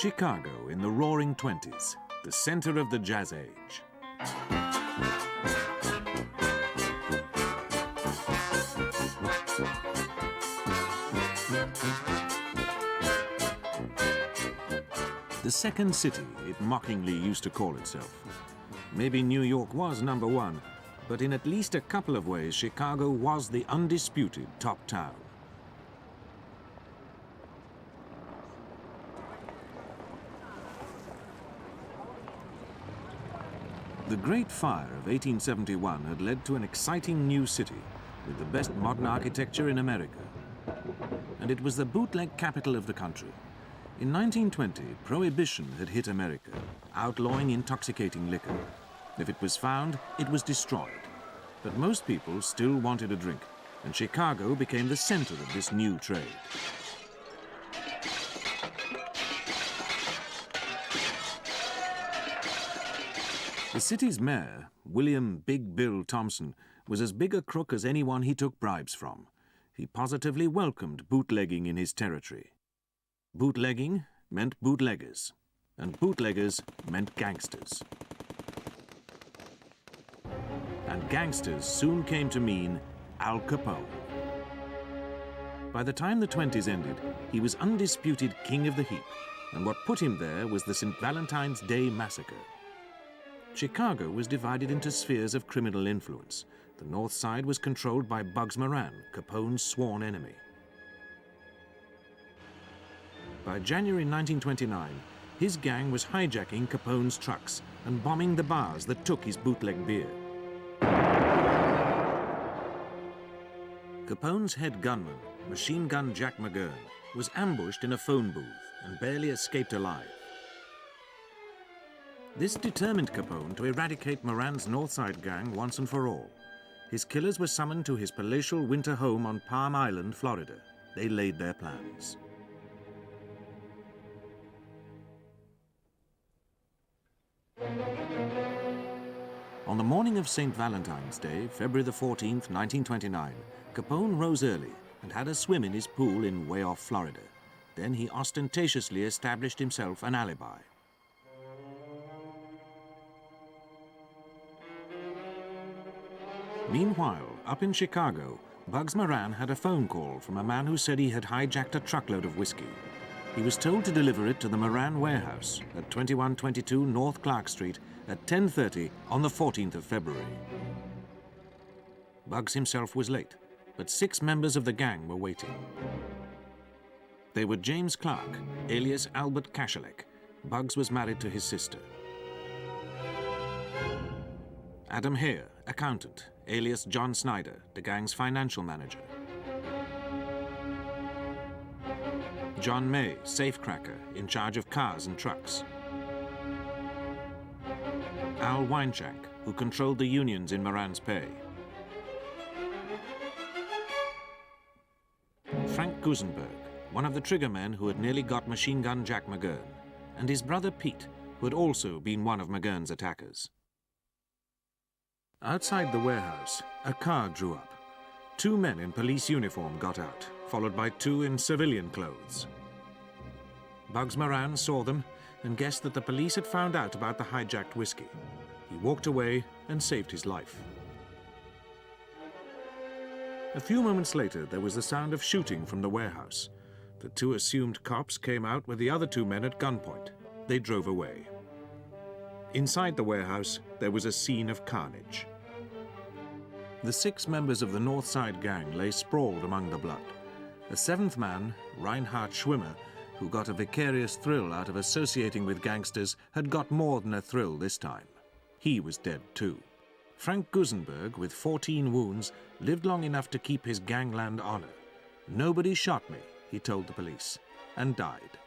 Chicago in the roaring 20s, the center of the jazz age. The second city, it mockingly used to call itself. Maybe New York was number one, but in at least a couple of ways, Chicago was the undisputed top town. The Great Fire of 1871 had led to an exciting new city with the best modern architecture in America. And it was the bootleg capital of the country. In 1920, Prohibition had hit America, outlawing intoxicating liquor. If it was found, it was destroyed. But most people still wanted a drink, and Chicago became the center of this new trade. The city's mayor, William Big Bill Thompson, was as big a crook as anyone he took bribes from. He positively welcomed bootlegging in his territory. Bootlegging meant bootleggers, and bootleggers meant gangsters. And gangsters soon came to mean Al Capone. By the time the 20s ended, he was undisputed king of the heap, and what put him there was the St. Valentine's Day Massacre. Chicago was divided into spheres of criminal influence. The North Side was controlled by Bugs Moran, Capone's sworn enemy. By January 1929, his gang was hijacking Capone's trucks and bombing the bars that took his bootleg beer. Capone's head gunman, Machine Gun Jack McGurn, was ambushed in a phone booth and barely escaped alive. This determined Capone to eradicate Moran's Northside gang once and for all. His killers were summoned to his palatial winter home on Palm Island, Florida. They laid their plans. On the morning of St. Valentine's Day, February the 14th, 1929, Capone rose early and had a swim in his pool in way off Florida. Then he ostentatiously established himself an alibi. Meanwhile, up in Chicago, Bugs Moran had a phone call from a man who said he had hijacked a truckload of whiskey. He was told to deliver it to the Moran warehouse at 2122 North Clark Street at 10:30 on the 14th of February. Bugs himself was late, but 6 members of the gang were waiting. They were James Clark, alias Albert Kashelek. Bugs was married to his sister. Adam Hare, accountant, alias John Snyder, the gang's financial manager. John May, safecracker, in charge of cars and trucks. Al Wineshank, who controlled the unions in Moran's pay. Frank Gusenberg, one of the triggermen who had nearly got Machine Gun Jack McGurn, and his brother Pete, who had also been one of McGurn's attackers. Outside the warehouse, a car drew up. 2 men in police uniform got out, followed by 2 in civilian clothes. Bugs Moran saw them and guessed that the police had found out about the hijacked whiskey. He walked away and saved his life. A few moments later, there was the sound of shooting from the warehouse. The 2 assumed cops came out with the other 2 men at gunpoint. They drove away. Inside the warehouse, there was a scene of carnage. The 6 members of the North Side gang lay sprawled among the blood. A 7th man, Reinhard Schwimmer, who got a vicarious thrill out of associating with gangsters, had got more than a thrill this time. He was dead too. Frank Gusenberg, with 14 wounds, lived long enough to keep his gangland honor. "Nobody shot me," he told the police, and died.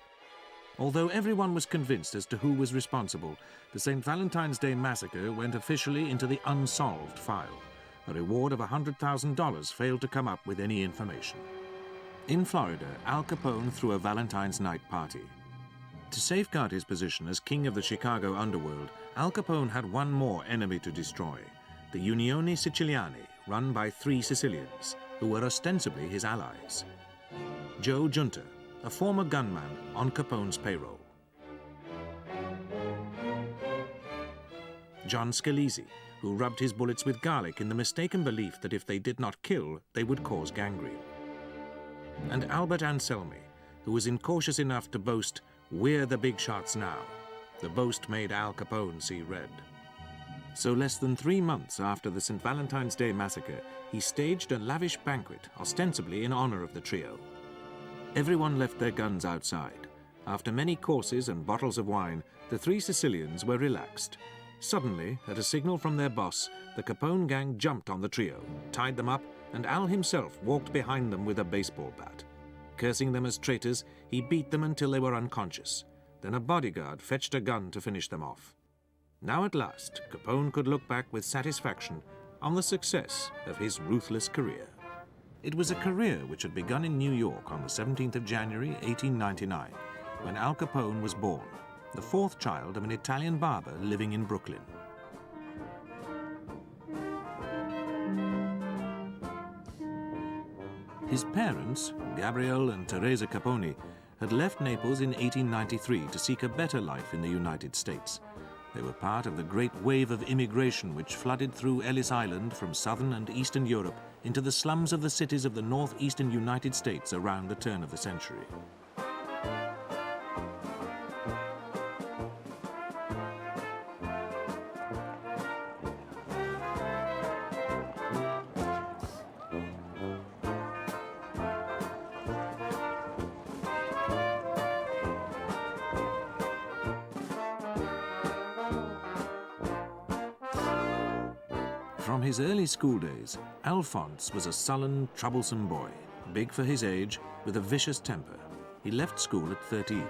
Although everyone was convinced as to who was responsible, the St. Valentine's Day Massacre went officially into the unsolved file. A reward of $100,000 failed to come up with any information. In Florida, Al Capone threw a Valentine's night party. To safeguard his position as king of the Chicago underworld, Al Capone had one more enemy to destroy, the Unione Siciliani, run by 3 Sicilians, who were ostensibly his allies. Joe Junta, a former gunman on Capone's payroll. John Scalise, who rubbed his bullets with garlic in the mistaken belief that if they did not kill, they would cause gangrene. And Albert Anselmi, who was incautious enough to boast, "We're the big shots now." The boast made Al Capone see red. So less than 3 months after the St. Valentine's Day massacre, he staged a lavish banquet, ostensibly in honor of the trio. Everyone left their guns outside. After many courses and bottles of wine, the 3 Sicilians were relaxed. Suddenly, at a signal from their boss, the Capone gang jumped on the trio, tied them up, and Al himself walked behind them with a baseball bat. Cursing them as traitors, he beat them until they were unconscious. Then a bodyguard fetched a gun to finish them off. Now at last, Capone could look back with satisfaction on the success of his ruthless career. It was a career which had begun in New York on the 17th of January, 1899, when Al Capone was born, the 4th child of an Italian barber living in Brooklyn. His parents, Gabriele and Teresa Capone, had left Naples in 1893 to seek a better life in the United States. They were part of the great wave of immigration which flooded through Ellis Island from southern and eastern Europe into the slums of the cities of the northeastern United States around the turn of the century. From his early school days, Alphonse was a sullen, troublesome boy, big for his age, with a vicious temper. He left school at 13.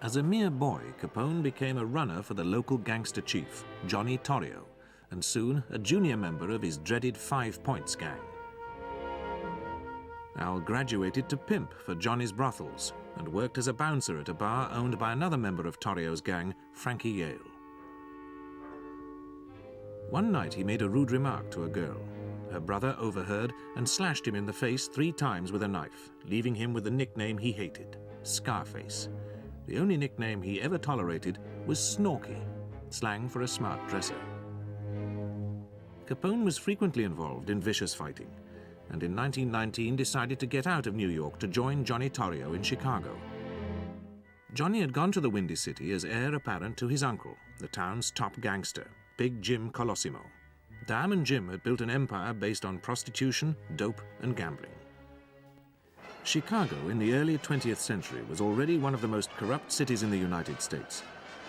As a mere boy, Capone became a runner for the local gangster chief, Johnny Torrio, and soon a junior member of his dreaded 5 Points gang. Al graduated to pimp for Johnny's brothels and worked as a bouncer at a bar owned by another member of Torrio's gang, Frankie Yale. One night he made a rude remark to a girl. Her brother overheard and slashed him in the face 3 times with a knife, leaving him with the nickname he hated, Scarface. The only nickname he ever tolerated was Snorky, slang for a smart dresser. Capone was frequently involved in vicious fighting, and in 1919 decided to get out of New York to join Johnny Torrio in Chicago. Johnny had gone to the Windy City as heir apparent to his uncle, the town's top gangster, Big Jim Colosimo. Dam and Jim had built an empire based on prostitution, dope, and gambling. Chicago in the early 20th century was already one of the most corrupt cities in the United States.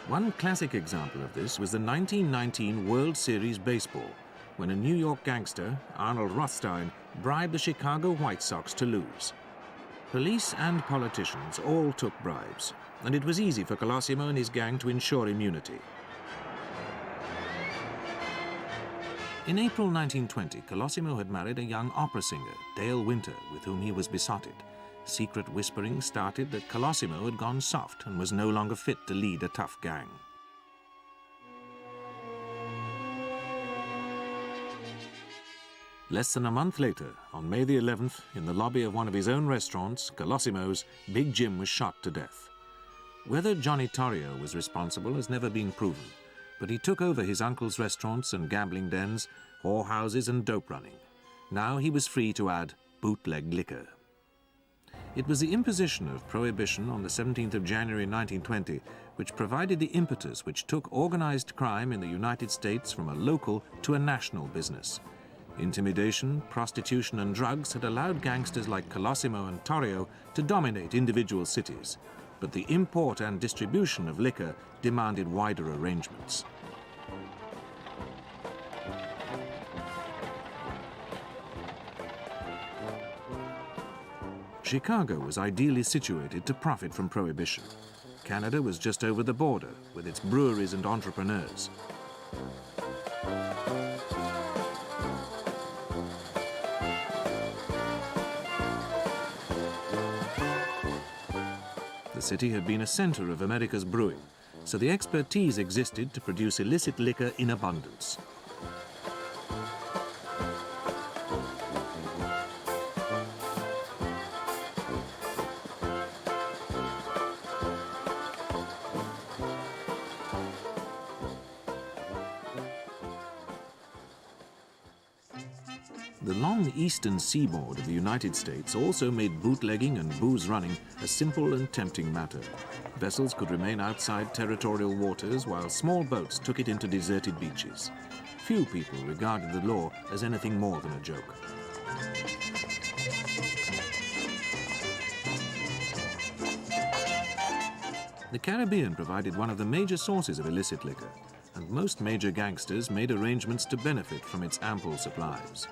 One classic example of this was the 1919 World Series baseball, when a New York gangster, Arnold Rothstein, bribed the Chicago White Sox to lose. Police and politicians all took bribes, and it was easy for Colosimo and his gang to ensure immunity. In April 1920, Colosimo had married a young opera singer, Dale Winter, with whom he was besotted. Secret whispering started that Colosimo had gone soft and was no longer fit to lead a tough gang. Less than a month later, on May the 11th, in the lobby of one of his own restaurants, Colosimo's, Big Jim was shot to death. Whether Johnny Torrio was responsible has never been proven, but he took over his uncle's restaurants and gambling dens, whorehouses and dope running. Now he was free to add bootleg liquor. It was the imposition of Prohibition on the 17th of January 1920 which provided the impetus which took organized crime in the United States from a local to a national business. Intimidation, prostitution and drugs had allowed gangsters like Colosimo and Torrio to dominate individual cities, but the import and distribution of liquor demanded wider arrangements. Chicago was ideally situated to profit from Prohibition. Canada was just over the border, with its breweries and entrepreneurs. The city had been a center of America's brewing, so the expertise existed to produce illicit liquor in abundance. The long eastern seaboard of the United States also made bootlegging and booze running a simple and tempting matter. Vessels could remain outside territorial waters while small boats took it into deserted beaches. Few people regarded the law as anything more than a joke. The Caribbean provided one of the major sources of illicit liquor, and most major gangsters made arrangements to benefit from its ample supplies.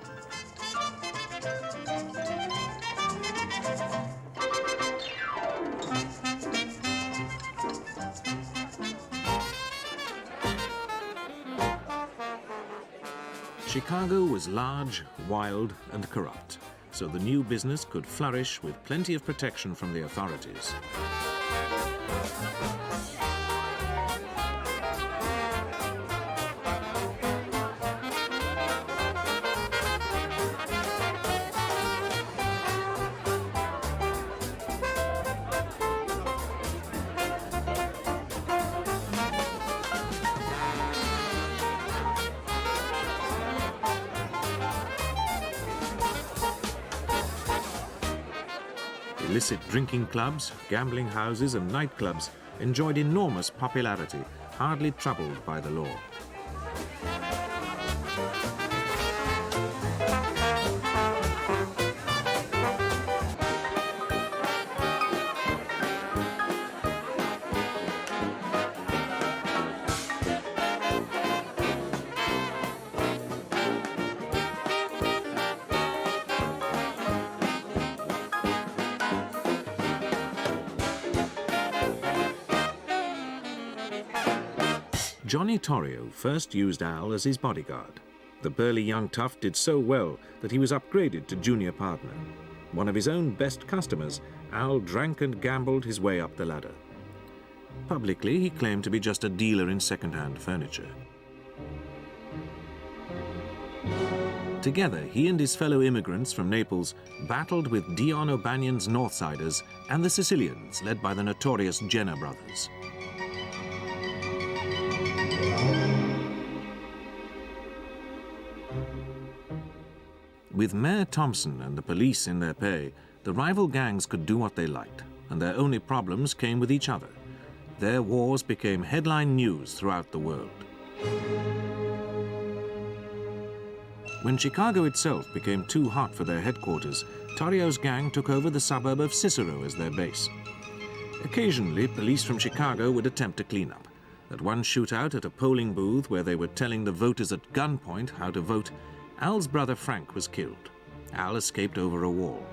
Chicago was large, wild, and corrupt, so the new business could flourish with plenty of protection from the authorities. Illicit drinking clubs, gambling houses, and nightclubs enjoyed enormous popularity, hardly troubled by the law. Johnny Torrio first used Al as his bodyguard. The burly young tough did so well that he was upgraded to junior partner. One of his own best customers, Al drank and gambled his way up the ladder. Publicly, he claimed to be just a dealer in second-hand furniture. Together, he and his fellow immigrants from Naples battled with Dion O'Banion's Northsiders and the Sicilians, led by the notorious Jenner brothers. With Mayor Thompson and the police in their pay, the rival gangs could do what they liked, and their only problems came with each other. Their wars became headline news throughout the world. When Chicago itself became too hot for their headquarters, Torrio's gang took over the suburb of Cicero as their base. Occasionally, police from Chicago would attempt to clean up. At one shootout at a polling booth where they were telling the voters at gunpoint how to vote, Al's brother Frank was killed. Al escaped over a wall.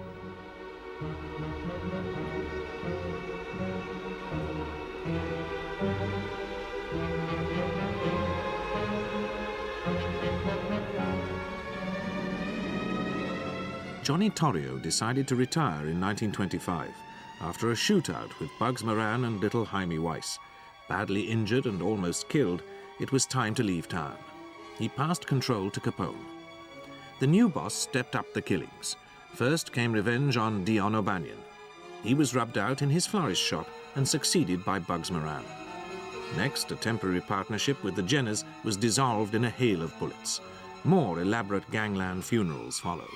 Johnny Torrio decided to retire in 1925 after a shootout with Bugs Moran and little Jaime Weiss. Badly injured and almost killed, it was time to leave town. He passed control to Capone. The new boss stepped up the killings. First came revenge on Dion O'Banion. He was rubbed out in his florist shop and succeeded by Bugs Moran. Next, a temporary partnership with the Jenners was dissolved in a hail of bullets. More elaborate gangland funerals followed.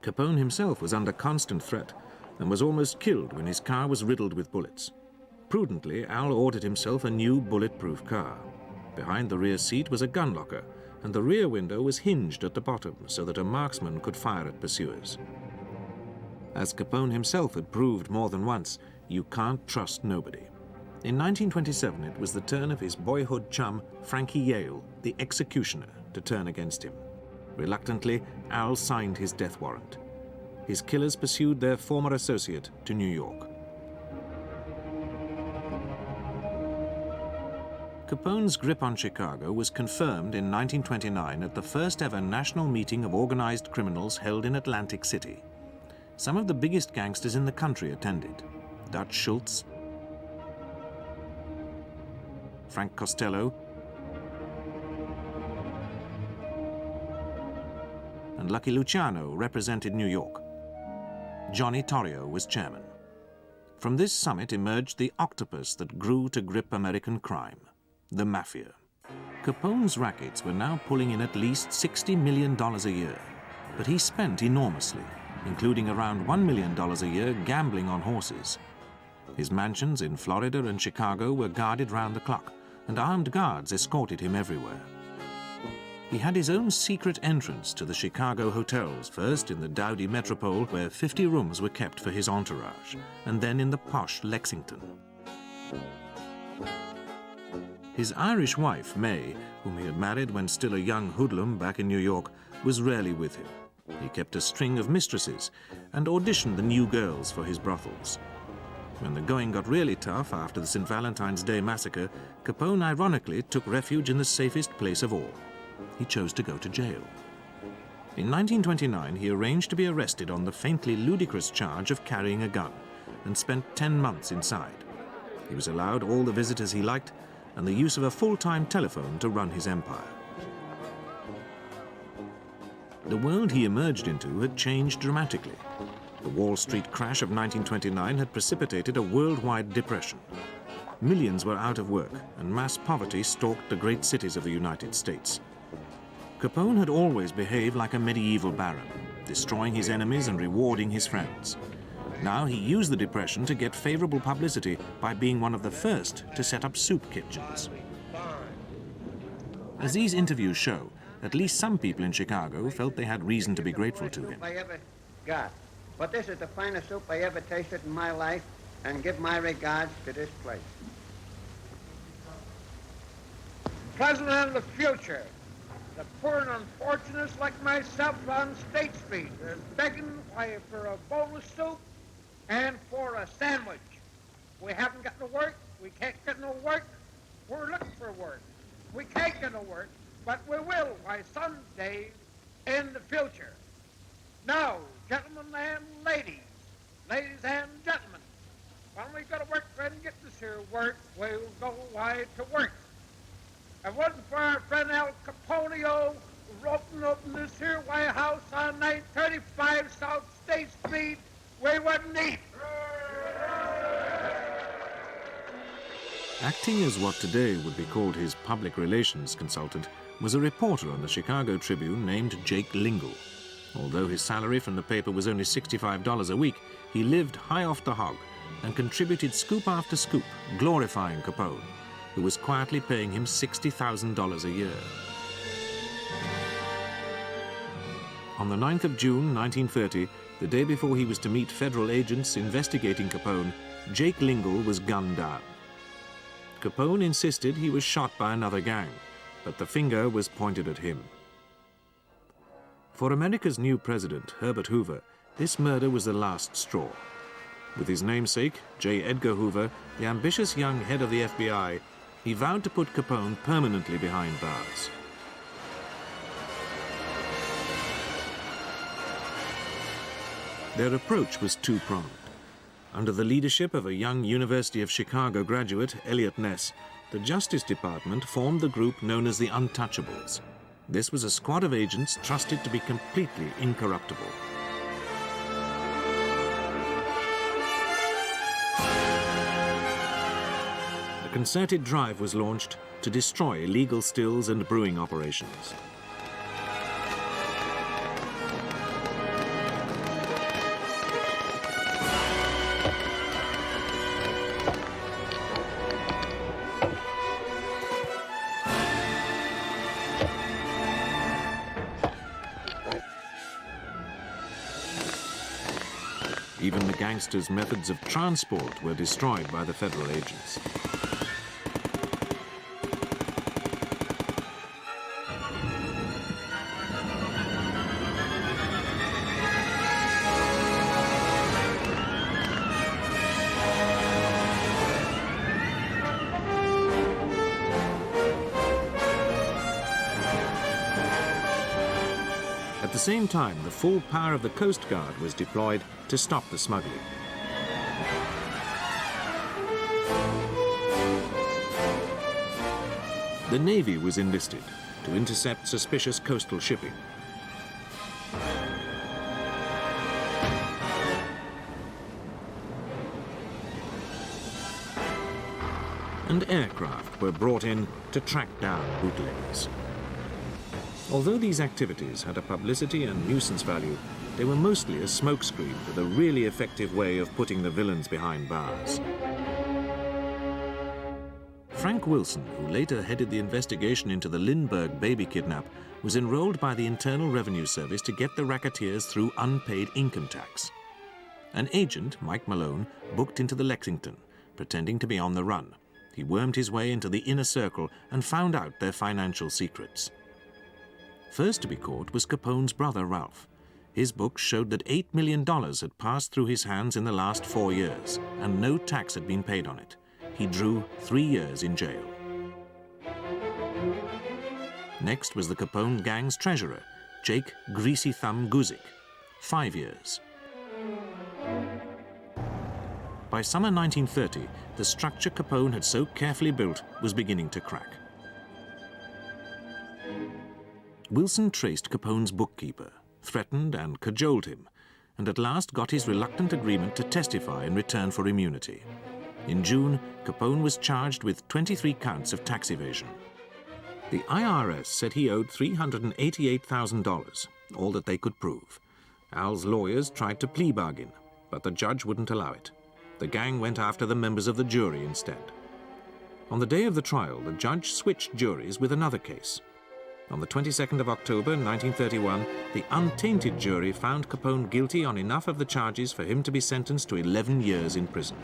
Capone himself was under constant threat and was almost killed when his car was riddled with bullets. Prudently, Al ordered himself a new bulletproof car. Behind the rear seat was a gun locker, and the rear window was hinged at the bottom so that a marksman could fire at pursuers. As Capone himself had proved more than once, you can't trust nobody. In 1927, it was the turn of his boyhood chum, Frankie Yale, the executioner, to turn against him. Reluctantly, Al signed his death warrant. His killers pursued their former associate to New York. Capone's grip on Chicago was confirmed in 1929 at the first ever national meeting of organized criminals held in Atlantic City. Some of the biggest gangsters in the country attended. Dutch Schultz, Frank Costello, and Lucky Luciano represented New York. Johnny Torrio was chairman. From this summit emerged the octopus that grew to grip American crime, the Mafia. Capone's rackets were now pulling in at least $60 million a year, but he spent enormously, including around $1 million a year gambling on horses. His mansions in Florida and Chicago were guarded round the clock, and armed guards escorted him everywhere. He had his own secret entrance to the Chicago hotels, first in the dowdy Metropole, where 50 rooms were kept for his entourage, and then in the posh Lexington. His Irish wife, May, whom he had married when still a young hoodlum back in New York, was rarely with him. He kept a string of mistresses and auditioned the new girls for his brothels. When the going got really tough after the St. Valentine's Day massacre, Capone ironically took refuge in the safest place of all. He chose to go to jail. In 1929, he arranged to be arrested on the faintly ludicrous charge of carrying a gun and spent 10 months inside. He was allowed all the visitors he liked and the use of a full-time telephone to run his empire. The world he emerged into had changed dramatically. The Wall Street crash of 1929 had precipitated a worldwide depression. Millions were out of work, and mass poverty stalked the great cities of the United States. Capone had always behaved like a medieval baron, destroying his enemies and rewarding his friends. Now he used the depression to get favorable publicity by being one of the first to set up soup kitchens. As these interviews show, at least some people in Chicago felt they had reason to be grateful to him. I ever got. But this is the finest soup I ever tasted in my life, and give my regards to this place. Present and the future. The poor and unfortunates like myself on State Street are begging for a bowl of soup and for a sandwich. We haven't got no work. We can't get no work. We're looking for work. We can't get no work, but we will, someday in the future. Now, gentlemen and ladies and gentlemen, when we go to work and get this here work, we'll go to work. If it wasn't for our friend Al Capone roping open this here White House on 935 South State Street, we wouldn't eat. Acting as what today would be called his public relations consultant was a reporter on the Chicago Tribune named Jake Lingle. Although his salary from the paper was only $65 a week, he lived high off the hog and contributed scoop after scoop, glorifying Capone, who was quietly paying him $60,000 a year. On the 9th of June, 1930, the day before he was to meet federal agents investigating Capone, Jake Lingle was gunned down. Capone insisted he was shot by another gang, but the finger was pointed at him. For America's new president, Herbert Hoover, this murder was the last straw. With his namesake, J. Edgar Hoover, the ambitious young head of the FBI, he vowed to put Capone permanently behind bars. Their approach was two-pronged. Under the leadership of a young University of Chicago graduate, Eliot Ness, the Justice Department formed the group known as the Untouchables. This was a squad of agents trusted to be completely incorruptible. A concerted drive was launched to destroy illegal stills and brewing operations. Even the gangsters' methods of transport were destroyed by the federal agents. At the same time, the full power of the Coast Guard was deployed to stop the smuggling. The Navy was enlisted to intercept suspicious coastal shipping. and aircraft were brought in to track down bootleggers. Although these activities had a publicity and nuisance value, they were mostly a smokescreen for the really effective way of putting the villains behind bars. Frank Wilson, who later headed the investigation into the Lindbergh baby kidnap, was enrolled by the Internal Revenue Service to get the racketeers through unpaid income tax. An agent, Mike Malone, booked into the Lexington, pretending to be on the run. He wormed his way into the inner circle and found out their financial secrets. First to be caught was Capone's brother, Ralph. His books showed that $8 million had passed through his hands in the last 4 years, and no tax had been paid on it. He drew 3 years in jail. Next was the Capone gang's treasurer, Jake Greasy Thumb Guzik, 5 years. By summer 1930, the structure Capone had so carefully built was beginning to crack. Wilson traced Capone's bookkeeper, threatened and cajoled him, and at last got his reluctant agreement to testify in return for immunity. In June, Capone was charged with 23 counts of tax evasion. The IRS said he owed $388,000, all that they could prove. Al's lawyers tried to plea bargain, but the judge wouldn't allow it. The gang went after the members of the jury instead. On the day of the trial, the judge switched juries with another case. On the 22nd of October 1931, the untainted jury found Capone guilty on enough of the charges for him to be sentenced to 11 years in prison.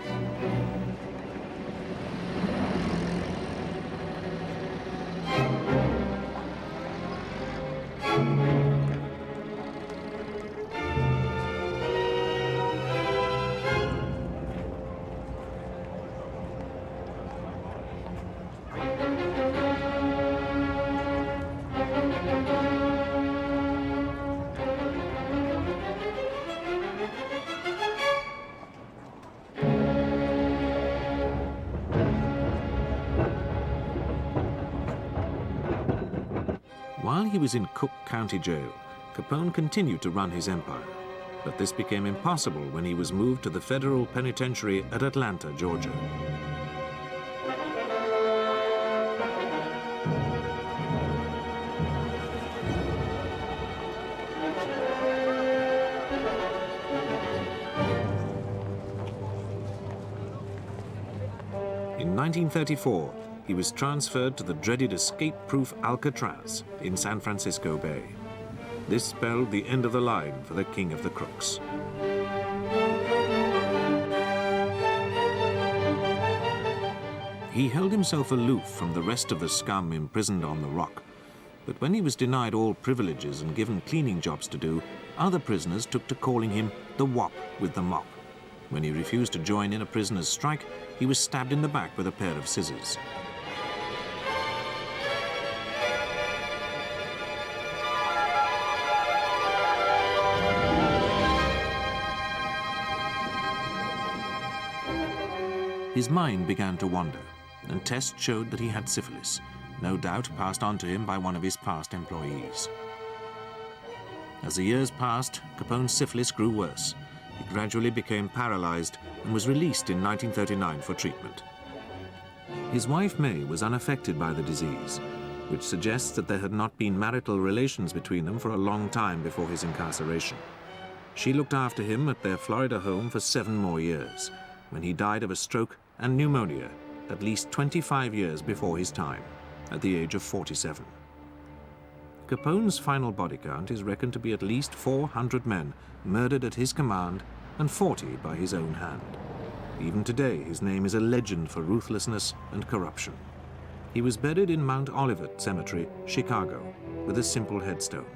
While he was in Cook County Jail, Capone continued to run his empire. But this became impossible when he was moved to the federal penitentiary at Atlanta, Georgia. In 1934, he was transferred to the dreaded escape-proof Alcatraz in San Francisco Bay. This spelled the end of the line for the king of the crooks. He held himself aloof from the rest of the scum imprisoned on the Rock, but when he was denied all privileges and given cleaning jobs to do, other prisoners took to calling him the Wop with the Mop. When he refused to join in a prisoner's strike, he was stabbed in the back with a pair of scissors. His mind began to wander, and tests showed that he had syphilis, no doubt passed on to him by one of his past employees. As the years passed, Capone's syphilis grew worse. He gradually became paralyzed and was released in 1939 for treatment. His wife May was unaffected by the disease, which suggests that there had not been marital relations between them for a long time before his incarceration. She looked after him at their Florida home for 7 more years, when he died of a stroke and pneumonia at least 25 years before his time, at the age of 47. Capone's final body count is reckoned to be at least 400 men murdered at his command and 40 by his own hand. Even today, his name is a legend for ruthlessness and corruption. He was buried in Mount Olivet Cemetery, Chicago, with a simple headstone.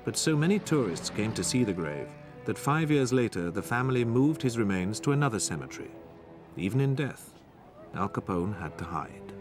But so many tourists came to see the grave that 5 years later, the family moved his remains to another cemetery. Even in death, Al Capone had to hide.